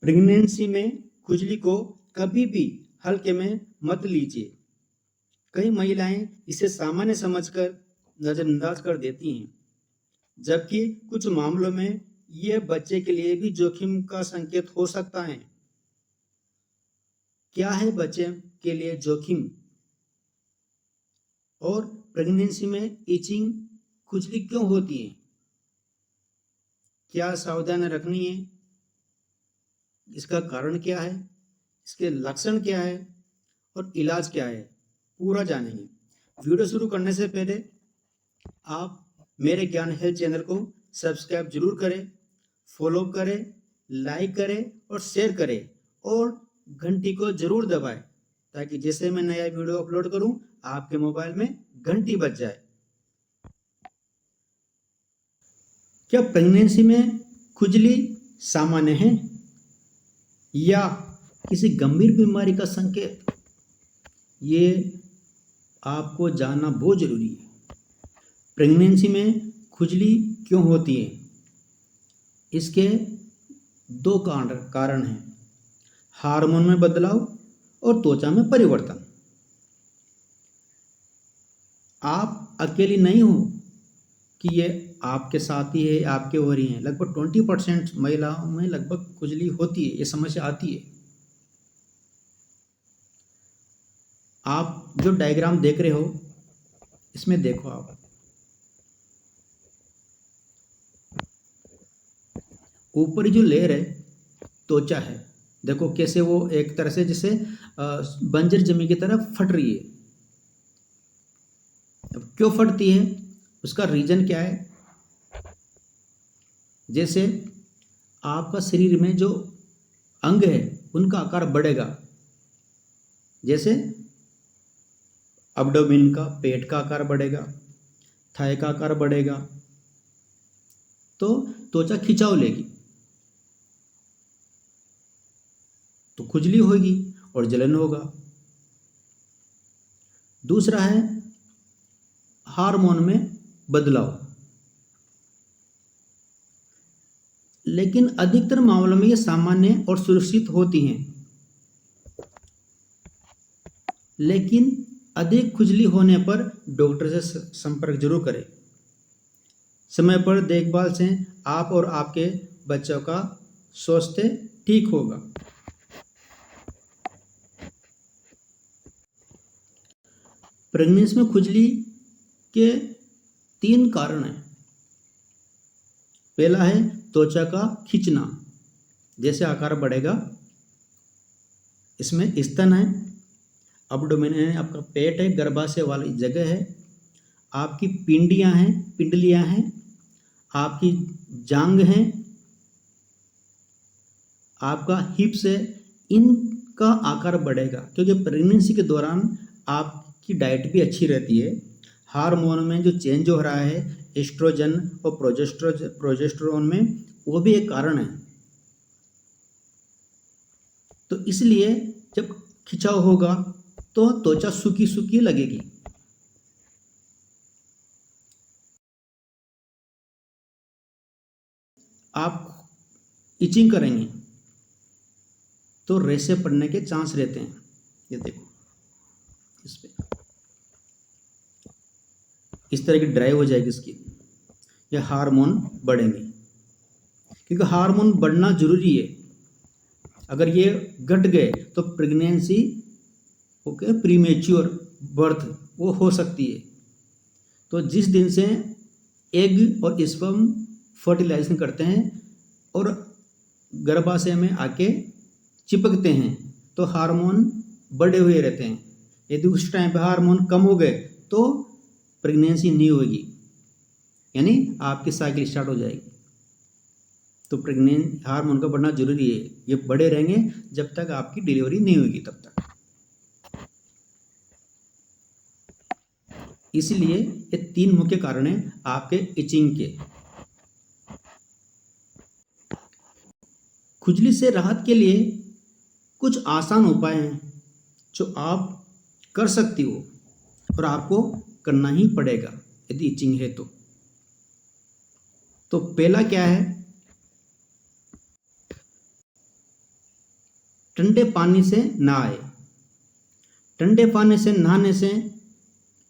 Pregnancy में खुजली को कभी भी हल्के में मत लीजिए। कई महिलाएं इसे सामान्य समझकर नजरअंदाज कर देती हैं, जबकि कुछ मामलों में यह बच्चे के लिए भी जोखिम का संकेत हो सकता है। क्या है बच्चे के लिए जोखिम और प्रेगनेंसी में इचिंग खुजली क्यों होती है? क्या सावधानी रखनी है? इसका कारण क्या है? इसके लक्षण क्या है और इलाज क्या है? पूरा जानेंगे। वीडियो शुरू करने से पहले आप मेरे ज्ञान हेल्थ चैनल को सब्सक्राइब जरूर करें, फॉलो करें, लाइक करें और शेयर करें और घंटी को जरूर दबाएं ताकि जैसे मैं नया वीडियो अपलोड करूं आपके मोबाइल में घंटी बज जाए। क्या प्रेगनेंसी में खुजली सामान्य है या किसी गंभीर बीमारी का संकेत? ये आपको जानना बहुत जरूरी है। प्रेगनेंसी में खुजली क्यों होती है? इसके दो कारण हैं, हार्मोन में बदलाव और त्वचा में परिवर्तन। आप अकेली नहीं हो कि ये आपके साथ ही है, आपके हो रही हैं। लगभग 20% महिलाओं में लगभग खुजली होती है, ये समस्या आती है। आप जो डायग्राम देख रहे हो इसमें देखो, आप ऊपरी जो लेयर है त्वचा है, देखो कैसे वो एक तरह से जैसे बंजर जमीन की तरफ फट रही है। अब क्यों फटती है, उसका रीजन क्या है? जैसे आपका शरीर में जो अंग है उनका आकार बढ़ेगा, जैसे अब्डोमेन का, पेट का आकार बढ़ेगा, थाई का आकार बढ़ेगा, तो त्वचा खिंचाव लेगी तो खुजली होगी और जलन होगा। दूसरा है हार्मोन में बदलाव, लेकिन अधिकतर मामलों में ये सामान्य और सुरक्षित होती हैं। लेकिन अधिक खुजली होने पर डॉक्टर से संपर्क जरूर करें। समय पर देखभाल से आप और आपके बच्चों का स्वास्थ्य ठीक होगा। प्रेगनेंसी में खुजली के 3 कारण हैं। पहला है त्वचा का खींचना, जैसे आकार बढ़ेगा। इसमें स्तन है, अब्डोमेन है, आपका पेट है, गर्भाशय वाली जगह है, आपकी पिंडलियां हैं, आपकी जांग है, आपका हिप्स है। इनका आकार बढ़ेगा क्योंकि प्रेगनेंसी के दौरान आपकी डाइट भी अच्छी रहती है। हार्मोन में जो चेंज हो रहा है एस्ट्रोजन और प्रोजेस्टेरोन में, वो भी एक कारण है। तो इसलिए जब खिंचाव होगा तो त्वचा सूखी सूखी लगेगी। आप इचिंग करेंगे तो रेशे पड़ने के चांस रहते हैं। ये देखो, इस पे इस तरह की ड्राई हो जाएगी स्किन, या हार्मोन बढ़ेंगे, क्योंकि हार्मोन बढ़ना जरूरी है। अगर ये घट गए तो प्रेगनेंसी प्रीमेच्योर बर्थ वो हो सकती है। तो जिस दिन से एग और स्पर्म फर्टिलाइजेशन करते हैं और गर्भाशय में आके चिपकते हैं तो हार्मोन बढ़े हुए रहते हैं। यदि उस टाइम पे हार्मोन कम हो गए तो प्रेगनेंसी नहीं होगी, यानी आपकी साइकिल स्टार्ट हो जाएगी। तो प्रेगनेंट हार्मोन का बढ़ना जरूरी है, ये बढ़े रहेंगे जब तक आपकी डिलीवरी नहीं होगी तब तक। इसलिए ये 3 मुख्य कारण हैं आपके इचिंग के। खुजली से राहत के लिए कुछ आसान उपाय हैं जो आप कर सकती हो और आपको करना ही पड़ेगा यदि इचिंग है तो पहला क्या है? ठंडे पानी से नहाए। ठंडे पानी से नहाने से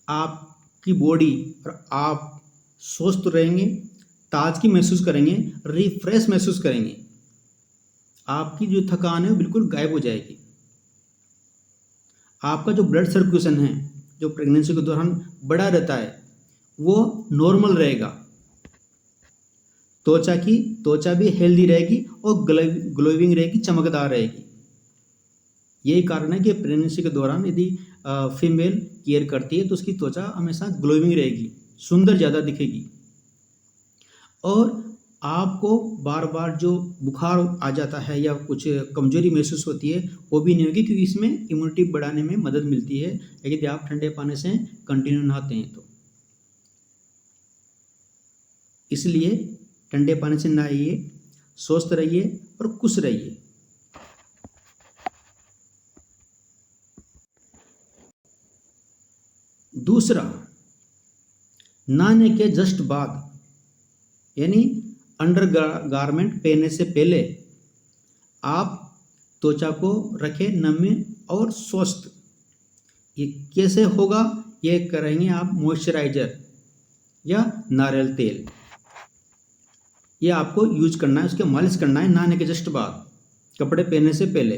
आपकी बॉडी और आप स्वस्थ रहेंगे, ताजगी महसूस करेंगे, रिफ्रेश महसूस करेंगे। आपकी जो थकान है वो बिल्कुल गायब हो जाएगी। आपका जो ब्लड सर्कुलेशन है जो प्रेगनेंसी के दौरान बढ़ा रहता है वो नॉर्मल रहेगा। त्वचा भी हेल्दी रहेगी और ग्लोइंग रहेगी, चमकदार रहेगी। यही कारण है कि प्रेगनेंसी के दौरान यदि फीमेल केयर करती है तो उसकी त्वचा हमेशा ग्लोइंग रहेगी, सुंदर ज़्यादा दिखेगी। और आपको बार बार जो बुखार आ जाता है या कुछ कमजोरी महसूस होती है वो भी नहीं होगी, क्योंकि इसमें इम्यूनिटी बढ़ाने में मदद मिलती है यदि आप ठंडे पानी से कंटिन्यू नहाते हैं तो। इसलिए ठंडे पानी से नहाइए, स्वस्थ रहिए और खुश रहिए। दूसरा, नहाने के जस्ट बाद यानी अंडर गारमेंट पहनने से पहले आप त्वचा को रखें नमी और स्वस्थ। ये कैसे होगा? ये करेंगे आप मॉइस्चराइजर या नारियल तेल, ये आपको यूज करना है, उसके मालिश करना है नहाने के जस्ट बाद, कपड़े पहनने से पहले।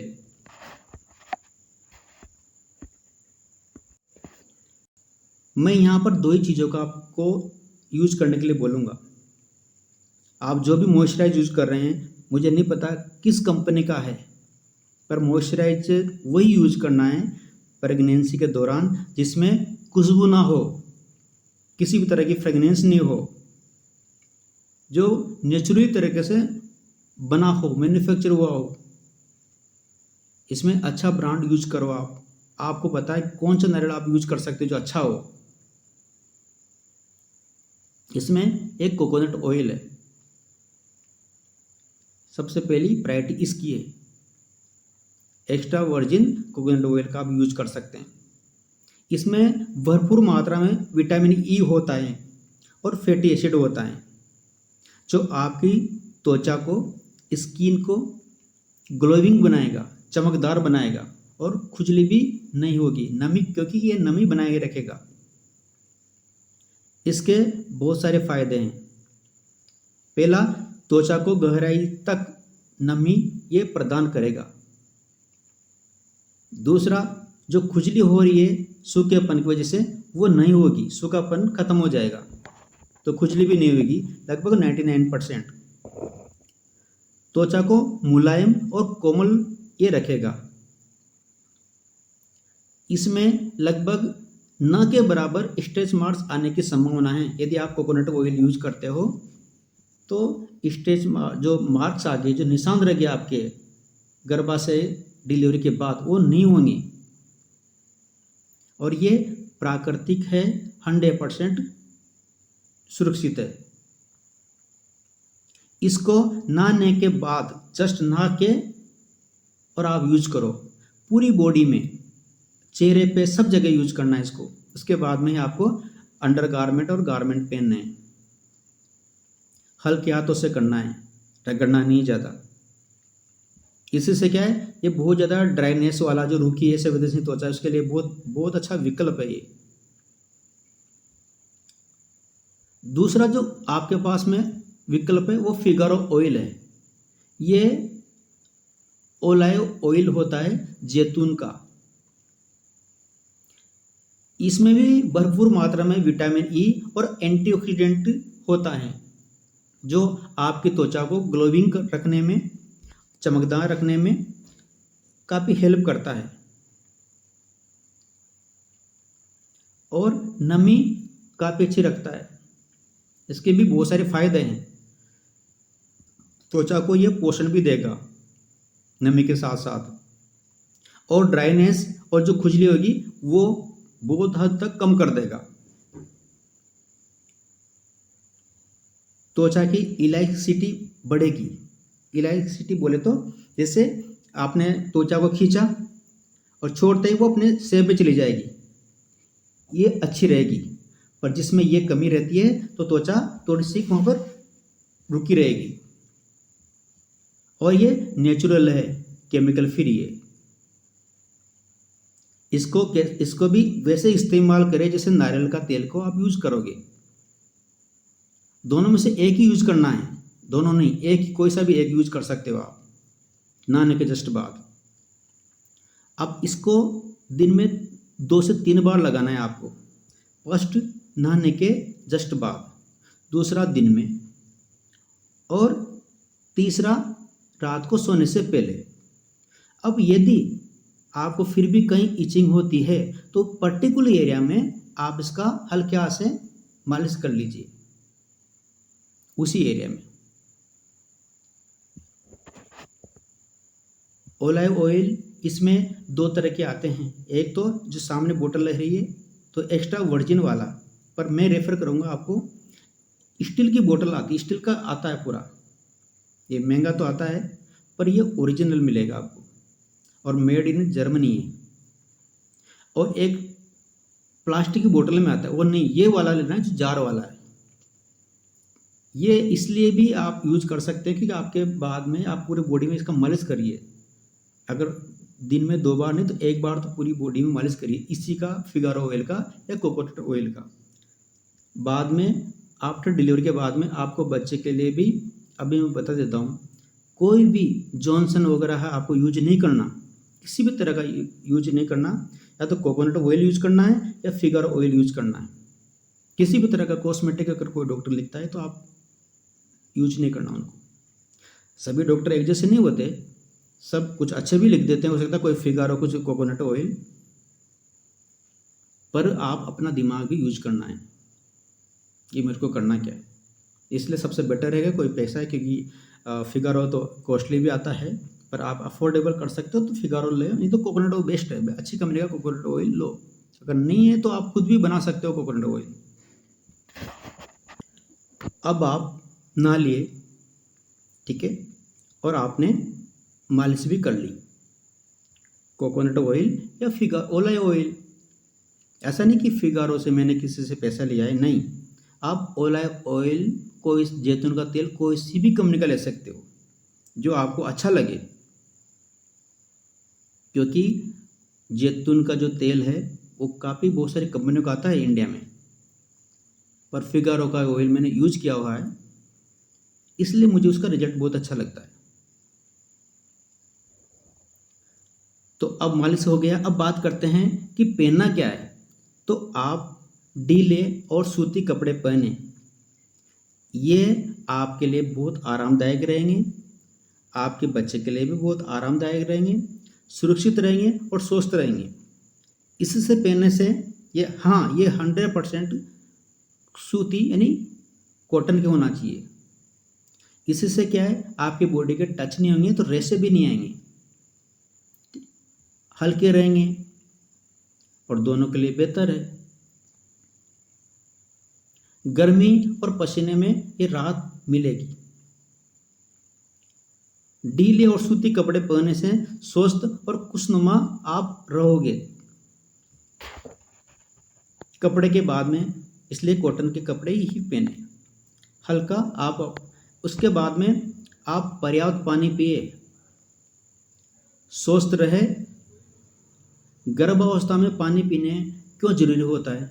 मैं यहाँ पर दो ही चीज़ों का आपको यूज करने के लिए बोलूँगा। आप जो भी मॉइस्चराइज यूज कर रहे हैं, मुझे नहीं पता किस कंपनी का है, पर मॉइस्चराइजर वही यूज करना है प्रेगनेंसी के दौरान जिसमें खुशबू ना हो, किसी भी तरह की फ्रेगनेंस नहीं हो, जो नेचुरली तरीके से बना हो, मैन्युफैक्चर हुआ हो। इसमें अच्छा ब्रांड यूज करो। आपको पता है कौन सा नारियल आप यूज कर सकते हो जो अच्छा हो। इसमें एक कोकोनट ऑयल है, सबसे पहली प्रायोरिटी इसकी है। एक्स्ट्रा वर्जिन कोकोनट ऑयल का आप यूज कर सकते हैं। इसमें भरपूर मात्रा में विटामिन ई होता है और फैटी एसिड होता है, जो आपकी त्वचा को, स्किन को ग्लोइंग बनाएगा, चमकदार बनाएगा और खुजली भी नहीं होगी, नमी, क्योंकि ये नमी बनाए रखेगा। इसके बहुत सारे फायदे हैं। पहला, त्वचा को गहराई तक नमी ये प्रदान करेगा। दूसरा, जो खुजली हो रही है सूखेपन की वजह से वो नहीं होगी, सूखापन खत्म हो जाएगा, तो खुजली भी नहीं होगी लगभग 99%। त्वचा को मुलायम और कोमल ये रखेगा। इसमें लगभग न के बराबर स्ट्रेच मार्क्स आने की संभावना है। यदि आप कोकोनट ऑयल यूज करते हो तो स्ट्रेच जो मार्क्स आ गए, जो निशान रह गए आपके गर्भाशय डिलीवरी के बाद, वो नहीं होंगे। और ये प्राकृतिक है, 100% सुरक्षित है। इसको नहाने के बाद, जस्ट नहा के और आप यूज करो पूरी बॉडी में, चेहरे पे सब जगह यूज करना है इसको। उसके बाद में ही आपको अंडर गारमेंट और गारमेंट पहनने हैं। हल्के हाथों से करना है, रगड़ना नहीं ज़्यादा। इसी से क्या है, ये बहुत ज़्यादा ड्राइनेस वाला जो रूखी है संवेदनशील त्वचा है उसके लिए बहुत बहुत अच्छा विकल्प है ये। दूसरा जो आपके पास में विकल्प है वो फिगारो ऑयल है। ये ओलिव ऑयल होता है जैतून का। इसमें भी भरपूर मात्रा में विटामिन ई और एंटीऑक्सीडेंट होता है, जो आपकी त्वचा को ग्लोइंग रखने में, चमकदार रखने में काफ़ी हेल्प करता है और नमी काफ़ी अच्छी रखता है। इसके भी बहुत सारे फायदे हैं। त्वचा को ये पोषण भी देगा नमी के साथ साथ, और ड्राइनेस और जो खुजली होगी वो बहुत हद तक कम कर देगा। त्वचा की इलास्टिसिटी बढ़ेगी। इलास्टिसिटी बोले तो जैसे आपने त्वचा को खींचा और छोड़ते ही वो अपने शेप में चली जाएगी, ये अच्छी रहेगी। पर जिसमें ये कमी रहती है तो त्वचा थोड़ी सी वहाँ पर रुकी रहेगी। और ये नेचुरल है, केमिकल फ्री है। इसको भी वैसे इस्तेमाल करें जैसे नारियल का तेल को आप यूज करोगे। दोनों में से एक ही यूज करना है, दोनों नहीं, एक ही, कोई सा भी एक यूज कर सकते हो आप नहाने के जस्ट बाद। अब इसको दिन में 2 से 3 बार लगाना है आपको। फर्स्ट नहाने के जस्ट बाद, दूसरा दिन में, और तीसरा रात को सोने से पहले। अब यदि आपको फिर भी कहीं इचिंग होती है तो पर्टिकुलर एरिया में आप इसका हल्के से मालिश कर लीजिए, उसी एरिया में। ओलिव ऑयल इसमें 2 तरह के आते हैं। एक तो जो सामने बोतल रह रही है तो एक्स्ट्रा वर्जिन वाला, पर मैं रेफर करूँगा आपको, स्टील की बोतल आती है, स्टील का आता है पूरा। ये महंगा तो आता है पर ये ओरिजिनल मिलेगा आपको और मेड इन जर्मनी है। और एक प्लास्टिक की बोतल में आता है, वो नहीं, ये वाला लेना है जो जार वाला है। ये इसलिए भी आप यूज कर सकते हैं क्योंकि आपके बाद में आप पूरे बॉडी में इसका मालिश करिए। अगर दिन में 2 बार नहीं तो 1 बार तो पूरी बॉडी में मालिश करिए इसी का, फिगारो ऑयल का या कोकोनट ऑयल का। बाद में आफ्टर डिलीवरी के बाद में आपको बच्चे के लिए भी, अभी मैं बता देता हूँ, कोई भी जॉनसन वगैरह है आपको यूज नहीं करना, किसी भी तरह का यूज नहीं करना। या तो कोकोनट ऑयल यूज करना है या फिगारो ऑयल यूज करना है। किसी भी तरह का कॉस्मेटिक अगर कोई डॉक्टर लिखता है तो आप यूज नहीं करना उनको। सभी डॉक्टर एक जैसे नहीं होते, सब कुछ अच्छे भी लिख देते हैं, हो सकता है कोई फिगारो कुछ कोकोनट ऑयल, पर आप अपना दिमाग भी यूज करना है कि मेरे को करना क्या है। इसलिए सबसे बेटर रहेगा कोई पैसा है, क्योंकि फिगारो तो कॉस्टली भी आता है, पर आप अफोर्डेबल कर सकते हो तो फिगारो ले, नहीं तो कोकोनट ऑयल बेस्ट है, अच्छी कंपनी का कोकोनट ऑयल लो। अगर नहीं है तो आप खुद भी बना सकते हो कोकोनट ऑयल। अब आप नहा लिए, ठीक है, और आपने मालिश भी कर ली कोकोनट ऑयल या ओलिव ऑयल। ऐसा नहीं कि फिगारो से मैंने किसी से पैसा लिया है, नहीं, आप ओलिव ऑयल, कोई जैतून का तेल कोई सी भी कंपनी का ले सकते हो जो आपको अच्छा लगे, क्योंकि जैतून का जो तेल है वो काफ़ी बहुत सारी कंपनियों का आता है इंडिया में, पर फिगारो का ऑयल मैंने यूज किया हुआ है, इसलिए मुझे उसका रिजल्ट बहुत अच्छा लगता है। तो अब मालिश हो गया, अब बात करते हैं कि पहनना क्या है। तो आप ढीले और सूती कपड़े पहने, ये आपके लिए बहुत आरामदायक रहेंगे, आपके बच्चे के लिए भी बहुत आरामदायक रहेंगे, सुरक्षित रहेंगे और स्वस्थ रहेंगे। इससे पहनने से ये 100% सूती यानी कॉटन के होना चाहिए। इससे क्या है, आपकी बॉडी के टच नहीं होंगे तो रेशे भी नहीं आएंगे, हल्के रहेंगे और दोनों के लिए बेहतर है। गर्मी और पसीने में ये राहत मिलेगी। ढीले और सूती कपड़े पहनने से स्वस्थ और खुशनुमा आप रहोगे कपड़े के बाद में, इसलिए कॉटन के कपड़े ही पहने हल्का। आप उसके बाद में आप पर्याप्त पानी पिए, स्वस्थ रहे। गर्भावस्था में पानी पीने क्यों जरूरी होता है,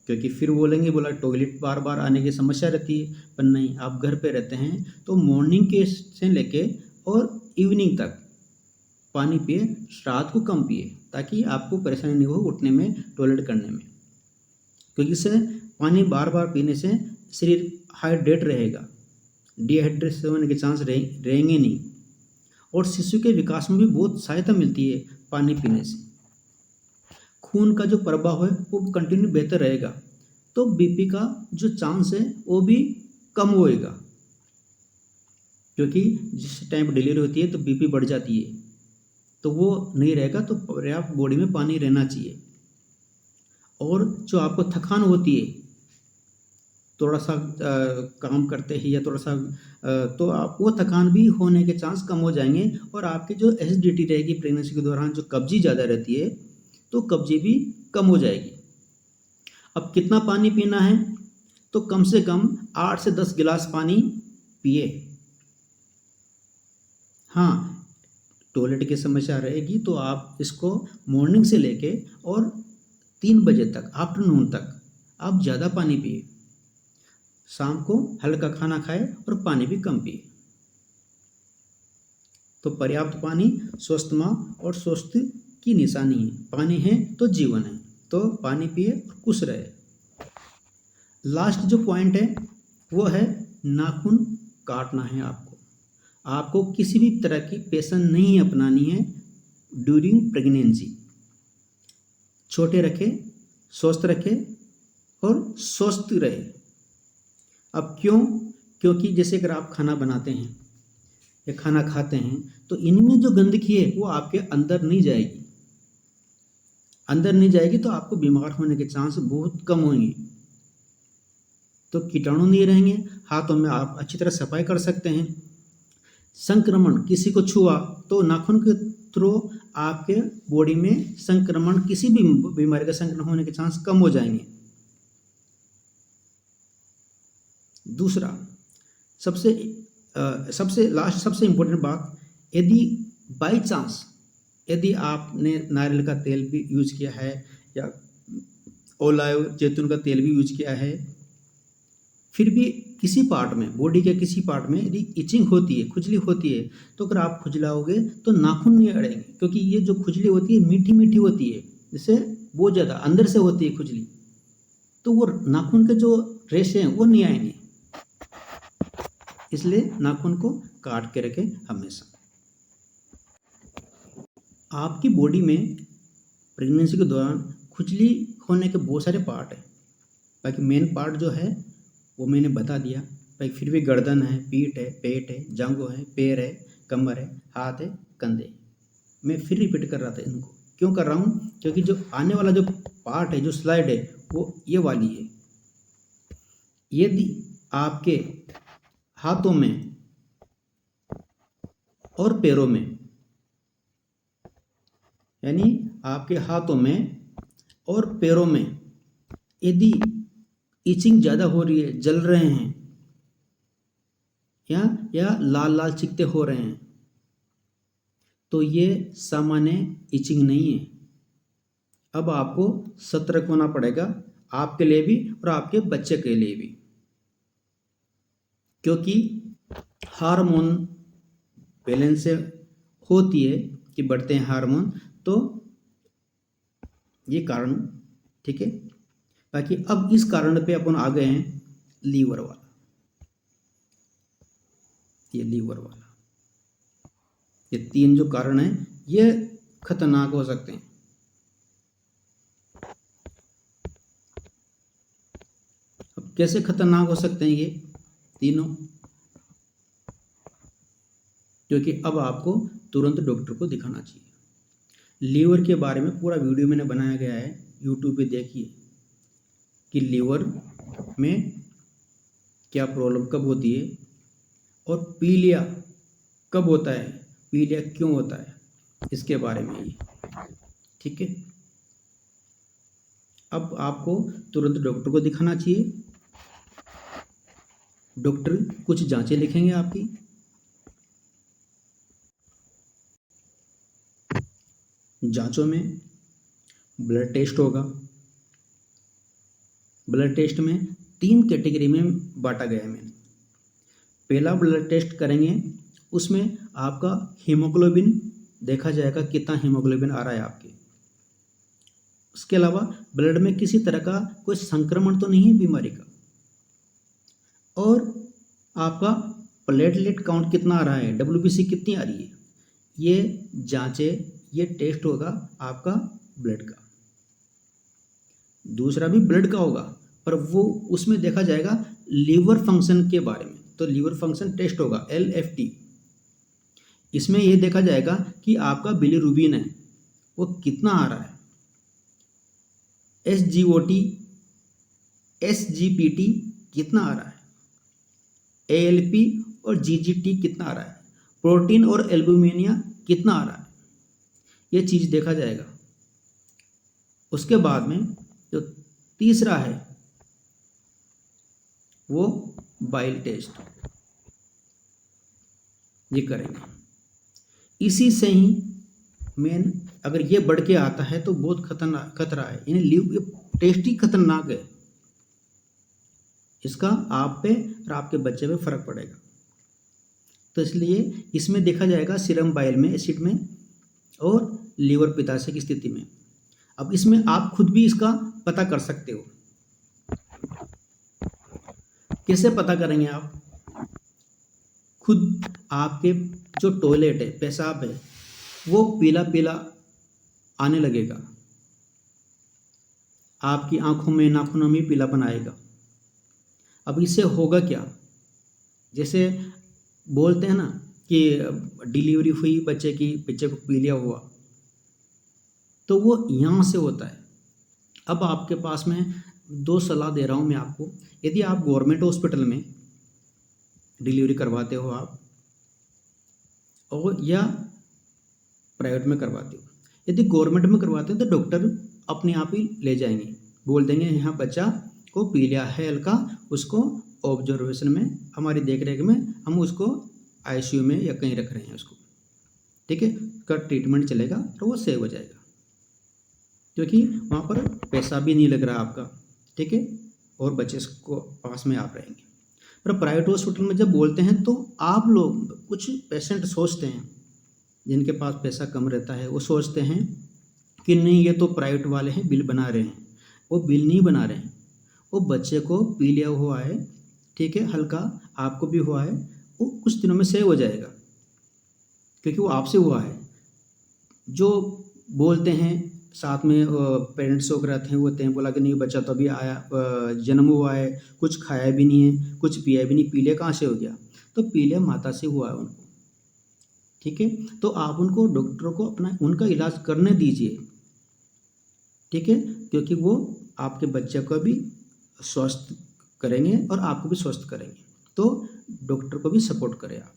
क्योंकि फिर बोलेंगे बोला टॉयलेट बार बार आने की समस्या रहती है, पर नहीं, आप घर पे रहते हैं तो मॉर्निंग के से लेके और इवनिंग तक पानी पिए, रात को कम पिए ताकि आपको परेशानी नहीं हो उठने में, टॉयलेट करने में, क्योंकि इससे पानी बार बार पीने से शरीर हाइड्रेट रहेगा, डिहाइड्रेशन होने के चांस रहेंगे नहीं। और शिशु के विकास में भी बहुत सहायता मिलती है पानी पीने से। खून का जो प्रवाह है वो कंटिन्यू बेहतर रहेगा, तो बीपी का जो चांस है वो भी कम होएगा, क्योंकि जिस टाइम डिलीवरी होती है तो बीपी बढ़ जाती है, तो वो नहीं रहेगा। तो पर्याप्त बॉडी में पानी रहना चाहिए। और जो आपको थकान होती है थोड़ा सा काम करते ही या थोड़ा सा तो आप वो थकान भी होने के चांस कम हो जाएंगे। और आपकी जो एसिडिटी रहेगी प्रेगनेंसी के दौरान, जो कब्जी ज़्यादा रहती है, तो कब्जी भी कम हो जाएगी। अब कितना पानी पीना है, तो कम से कम 8 से 10 गिलास पानी पिए। हाँ, टॉयलेट की समस्या रहेगी तो आप इसको मॉर्निंग से लेके और 3 बजे तक, आफ्टरनून तक आप ज़्यादा पानी पिए, शाम को हल्का खाना खाए और पानी भी कम पिए। तो पर्याप्त पानी स्वस्थ माँ और स्वस्थ की निशानी है। पानी है तो जीवन है, तो पानी पिए और खुश रहे। लास्ट जो पॉइंट है वो है नाखून काटना है आपको। आपको किसी भी तरह की पेशन नहीं अपनानी है ड्यूरिंग प्रेगनेंसी। छोटे रखे, स्वस्थ रखे और स्वस्थ रहे। अब क्यों? क्योंकि जैसे अगर आप खाना बनाते हैं या खाना खाते हैं तो इनमें जो गंदगी है वो आपके अंदर नहीं जाएगी। अंदर नहीं जाएगी तो आपको बीमार होने के चांस बहुत कम होंगे। तो कीटाणु नहीं रहेंगे। हाथों में आप अच्छी तरह सफाई कर सकते हैं। संक्रमण, किसी को छुआ तो नाखून के थ्रू आपके बॉडी में संक्रमण, किसी भी बीमारी का संक्रमण होने के चांस कम हो जाएंगे। दूसरा, सबसे लास्ट, सबसे इम्पोर्टेंट बात, यदि बाई चांस यदि आपने नारियल का तेल भी यूज किया है या ओलिव जैतून का तेल भी यूज किया है, फिर भी किसी पार्ट में, बॉडी के किसी पार्ट में यदि इचिंग होती है, खुजली होती है, तो अगर आप खुजलाओगे तो नाखून नहीं अड़ेंगे, क्योंकि ये जो खुजली होती है मीठी मीठी होती है, जैसे बहुत ज़्यादा अंदर से होती है खुजली, तो वो नाखून के जो रेशे हैं वो नहीं आएंगे। इसलिए नाखून को काट के रखें हमेशा। आपकी बॉडी में प्रेगनेंसी के दौरान खुजली होने के बहुत सारे पार्ट हैं। बाकी मेन पार्ट जो है वो मैंने बता दिया। भाई फिर भी गर्दन है, पीठ है, पेट है, जांघों है, पैर है, कमर है, हाथ है, कंधे। मैं फिर रिपीट कर रहा था इनको, क्यों कर रहा हूँ? क्योंकि जो आने वाला जो पार्ट है, जो स्लाइड है, वो ये वाली है। यदि आपके हाथों में और पैरों में, यानी आपके हाथों में और पैरों में यदि इचिंग ज़्यादा हो रही है, जल रहे हैं या लाल लाल चिकते हो रहे हैं, तो ये सामान्य इचिंग नहीं है। अब आपको सतर्क होना पड़ेगा, आपके लिए भी और आपके बच्चे के लिए भी, क्योंकि हार्मोन बैलेंस से होती है कि बढ़ते हैं हार्मोन, तो ये कारण, ठीक है। बाकी अब इस कारण पे अपन आ गए हैं लीवर वाला। ये लीवर वाला, ये 3 जो कारण हैं ये खतरनाक हो सकते हैं। अब कैसे खतरनाक हो सकते हैं ये तीनों? क्योंकि अब आपको तुरंत डॉक्टर को दिखाना चाहिए। लीवर के बारे में पूरा वीडियो मैंने बनाया गया है, यूट्यूब पे देखिए कि लीवर में क्या प्रॉब्लम कब होती है और पीलिया कब होता है, पीलिया क्यों होता है, इसके बारे में ही, ठीक है। अब आपको तुरंत डॉक्टर को दिखाना चाहिए। डॉक्टर कुछ जांचें लिखेंगे आपकी। जांचों में ब्लड टेस्ट होगा। ब्लड टेस्ट में 3 कैटेगरी में बांटा गया है मैंने। पहला ब्लड टेस्ट करेंगे, उसमें आपका हीमोग्लोबिन देखा जाएगा, कितना हीमोग्लोबिन आ रहा है आपके। उसके अलावा ब्लड में किसी तरह का कोई संक्रमण तो नहीं है बीमारी का, और आपका प्लेटलेट काउंट कितना आ रहा है, WBC कितनी आ रही है, ये जांचें, ये टेस्ट होगा आपका ब्लड का। दूसरा भी ब्लड का होगा, पर वो उसमें देखा जाएगा लीवर फंक्शन के बारे में, तो लीवर फंक्शन टेस्ट होगा LFT। इसमें ये देखा जाएगा कि आपका बिलीरुबिन है वो कितना आ रहा है, SGOT, SGPT कितना आ रहा है, ALP और GGT कितना आ रहा है, प्रोटीन और एल्बुमिनिया कितना आ रहा है, ये चीज़ देखा जाएगा। उसके बाद में जो तीसरा है वो बाइल टेस्ट, ये करेंगे। इसी से ही मेन अगर ये बढ़ के आता है तो बहुत खतरा है, यानी ये टेस्ट ही खतरनाक है। इसका आप पे और आपके बच्चे पे फर्क पड़ेगा। तो इसलिए इसमें देखा जाएगा सीरम बाइल में, एसिड में और लीवर पित्ताशय की स्थिति में। अब इसमें आप खुद भी इसका पता कर सकते हो। कैसे पता करेंगे आप? खुद आपके जो टॉयलेट है, पेशाब है, वो पीला पीला आने लगेगा, आपकी आंखों में, नाखूनों में पीलापन आएगा। अब इससे होगा क्या? जैसे बोलते हैं ना कि डिलीवरी हुई बच्चे को पीलिया हुआ, तो वो यहाँ से होता है। अब आपके पास में दो सलाह दे रहा हूँ मैं आपको। यदि आप गवर्नमेंट हॉस्पिटल में डिलीवरी करवाते हो आप, और या प्राइवेट में करवाते हो, यदि गवर्नमेंट में करवाते हो तो डॉक्टर अपने आप ही ले जाएंगे, बोल देंगे यहाँ बच्चा को पीलिया है हल्का, उसको ऑब्जर्वेशन में, हमारी देख रेख में हम उसको आईसीयू में या कहीं रख रहे हैं उसको, ठीक है, का ट्रीटमेंट चलेगा तो वो सेव हो जाएगा, क्योंकि वहाँ पर पैसा भी नहीं लग रहा आपका, ठीक है, और बच्चे को पास में आप रहेंगे। पर प्राइवेट हॉस्पिटल में जब बोलते हैं तो आप लोग, कुछ पेशेंट सोचते हैं, जिनके पास पैसा कम रहता है, वो सोचते हैं कि नहीं ये तो प्राइवेट वाले हैं, बिल बना रहे हैं। वो बिल नहीं बना रहे हैं, वो बच्चे को पीलिया हुआ है, ठीक है, हल्का, आपको भी हुआ है, वो कुछ दिनों में सही हो जाएगा, क्योंकि वो आपसे हुआ है। जो बोलते हैं साथ में पेरेंट्स लोग रहते हैं, वो कहते हैं बोला कि नहीं बच्चा तो अभी आया, जन्म हुआ है, कुछ खाया भी नहीं है, कुछ पिया भी नहीं, पीलिया कहाँ से हो गया? तो पीलिया माता से हुआ है उनको, ठीक है। तो आप उनको, डॉक्टर को अपना उनका इलाज करने दीजिए, ठीक है, क्योंकि वो आपके बच्चे को भी स्वस्थ करेंगे और आपको भी स्वस्थ करेंगे। तो डॉक्टर को भी सपोर्ट करें आप,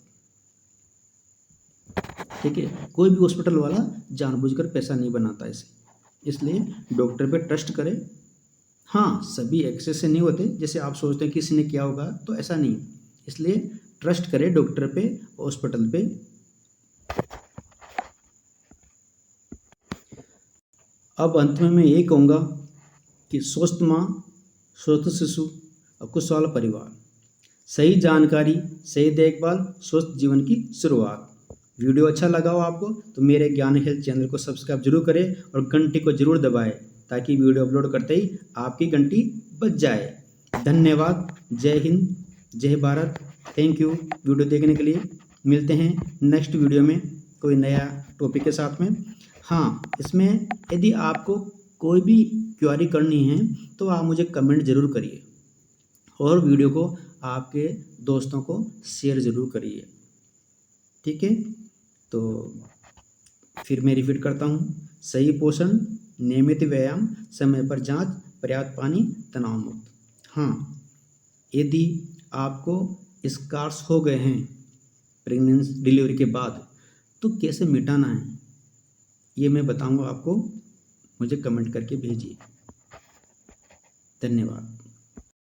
ठीक है। कोई भी हॉस्पिटल वाला जानबूझकर पैसा नहीं बनाता इसे, इसलिए डॉक्टर पे ट्रस्ट करें। हाँ, सभी एक्सेस से नहीं होते, जैसे आप सोचते हैं किसी ने किया होगा, तो ऐसा नहीं, इसलिए ट्रस्ट करें डॉक्टर पे, हॉस्पिटल पे। अब अंत में मैं यही कहूँगा कि स्वस्थ माँ, स्वस्थ शिशु और कुशल परिवार, सही जानकारी, सही देखभाल, स्वस्थ जीवन की शुरुआत। वीडियो अच्छा लगा हो आपको तो मेरे ज्ञान हेल्थ चैनल को सब्सक्राइब जरूर करें और घंटी को जरूर दबाएं, ताकि वीडियो अपलोड करते ही आपकी घंटी बज जाए। धन्यवाद। जय हिंद, जय भारत। थैंक यू वीडियो देखने के लिए। मिलते हैं नेक्स्ट वीडियो में कोई नया टॉपिक के साथ में। हाँ, इसमें यदि आपको कोई भी क्वेरी करनी है तो आप मुझे कमेंट ज़रूर करिए और वीडियो को आपके दोस्तों को शेयर ज़रूर करिए, ठीक है। तो फिर मैं रिपीट करता हूँ, सही पोषण, नियमित व्यायाम, समय पर जांच, पर्याप्त पानी, तनाव मुक्त। हाँ, यदि आपको स्कार्स हो गए हैं प्रेगनेंसी डिलीवरी के बाद, तो कैसे मिटाना है ये मैं बताऊंगा आपको, मुझे कमेंट करके भेजिए। धन्यवाद।